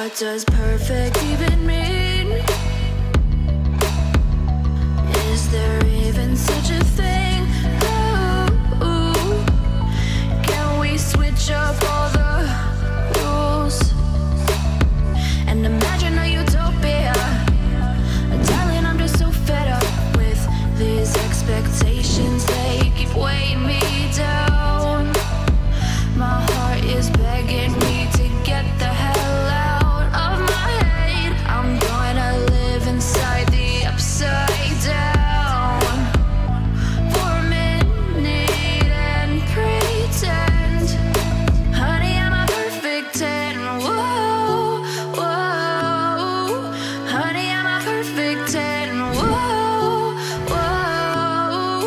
What does perfect even mean? Is there even such a thing? Ooh, can we switch up all the rules and imagine a utopia? Darling, I'm just so fed up with these expectations. They keep weighing me down. My heart is begging me to get the hell out of my head. I'm gonna live inside the upside down for a minute and pretend, honey, I'm a perfect 10. Whoa, whoa, honey, I'm a perfect 10. Whoa, whoa,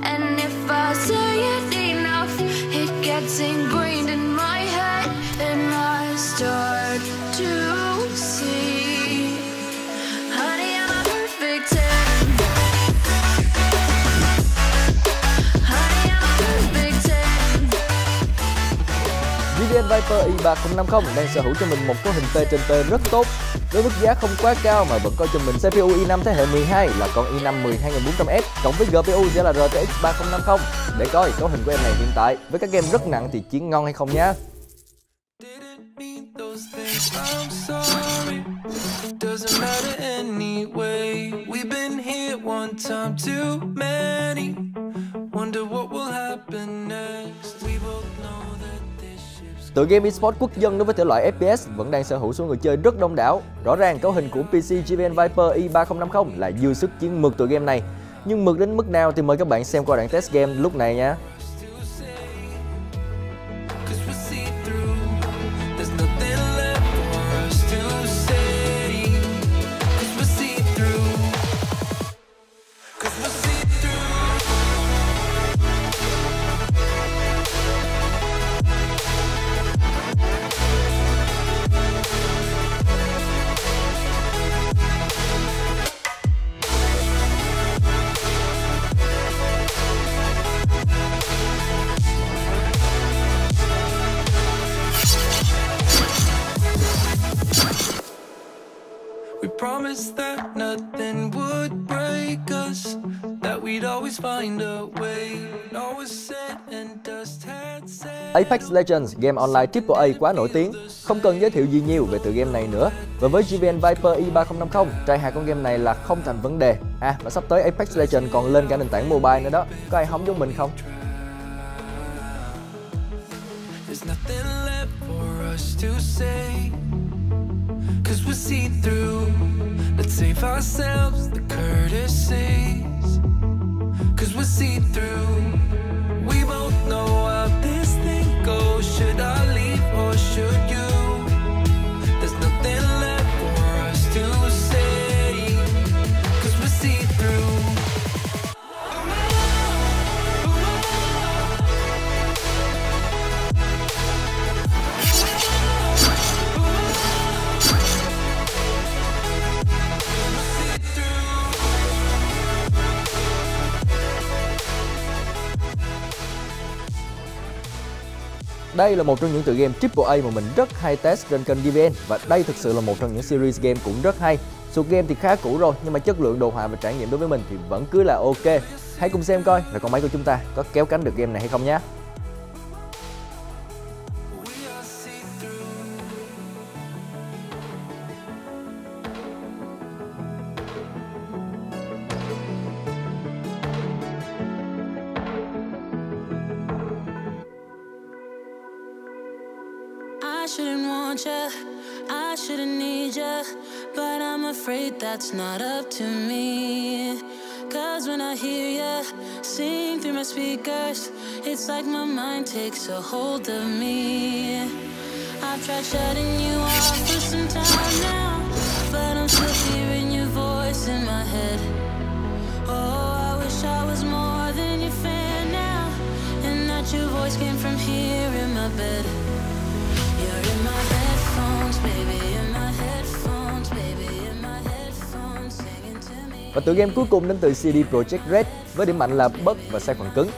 and if I say it enough, it gets ingrained in my head, and I start to see, honey, I'm a perfect 10. Honey, I'm a perfect 10. GVN VIPER I3050 đang sở hữu cho mình một cấu hình T trên T rất tốt, với mức giá không quá cao mà vẫn có cho mình CPU i5 thế hệ 12 là con i5 12400F cộng với GPU sẽ là RTX 3050 để coi cấu hình của em này hiện tại với các game rất nặng thì chiến ngon hay không nhá. Tựa game eSports quốc dân đối với thể loại FPS vẫn đang sở hữu số người chơi rất đông đảo. Rõ ràng cấu hình của PC GVN VIPER I3050 là dư sức chiến mượt tựa game này. Nhưng mượt đến mức nào thì mời các bạn xem qua đoạn test game lúc này nha. Promised that nothing would break us, that we'd always find a way. All was said and dust had said. Apex Legends, game online AAA quá nổi tiếng, không cần giới thiệu gì nhiều về tựa game này nữa. Và với GVN VIPER I3050, try hạt con game này là không thành vấn đề. Và sắp tới Apex Legends còn lên cả nền tảng mobile nữa đó. Có ai hóng giống mình không? There's nothing left for us to say, 'cause we're see through. Let's save ourselves the courtesies, 'cause we're see through. We both know how this thing goes. Should I leave or should you? There's nothing left for us to say, 'cause we're see through. Đây là một trong những tựa game AAA mà mình rất hay test trên kênh GVN và đây thực sự là một trong những series game cũng rất hay. Số game thì khá cũ rồi nhưng mà chất lượng đồ họa và trải nghiệm đối với mình thì vẫn cứ là ok. Hãy cùng xem coi là con máy của chúng ta có kéo cánh được game này hay không nhé. I shouldn't want you, I shouldn't need you, but I'm afraid that's not up to me. 'Cause when I hear you sing through my speakers, it's like my mind takes a hold of me. I've tried shutting you off for some time now, but I'm still hearing your voice in my head. Oh, I wish I was more than your fan now, and that your voice came from here in my bed. Và tựa game cuối cùng đến từ CD Projekt Red với điểm mạnh là bug và sai phần cứng.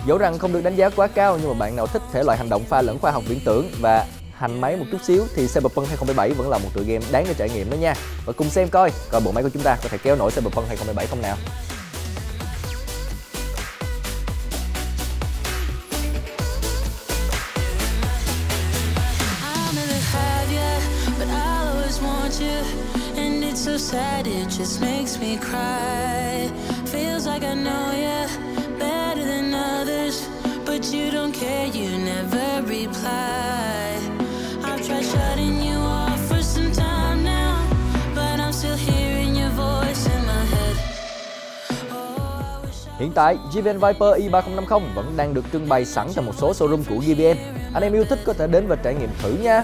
Dẫu rằng không được đánh giá quá cao nhưng mà bạn nào thích thể loại hành động pha lẫn khoa học viễn tưởng và hành máy một chút xíu thì CYPERPUNK 2077 vẫn là một tựa game đáng để trải nghiệm đó nha. Và cùng xem coi bộ máy của chúng ta có thể kéo nổi CYPERPUNK 2077 không nào. So sad it just makes me cry. Feels like I know you better than others, but you don't care, you never reply. I've tried shutting you off for some time now, but I'm still hearing your voice in my head. Hiện tại, GVN VIPER I3050 vẫn đang được trưng bày sẵn tại một số showroom của GVN. Anh em yêu thích có thể đến và trải nghiệm thử nha.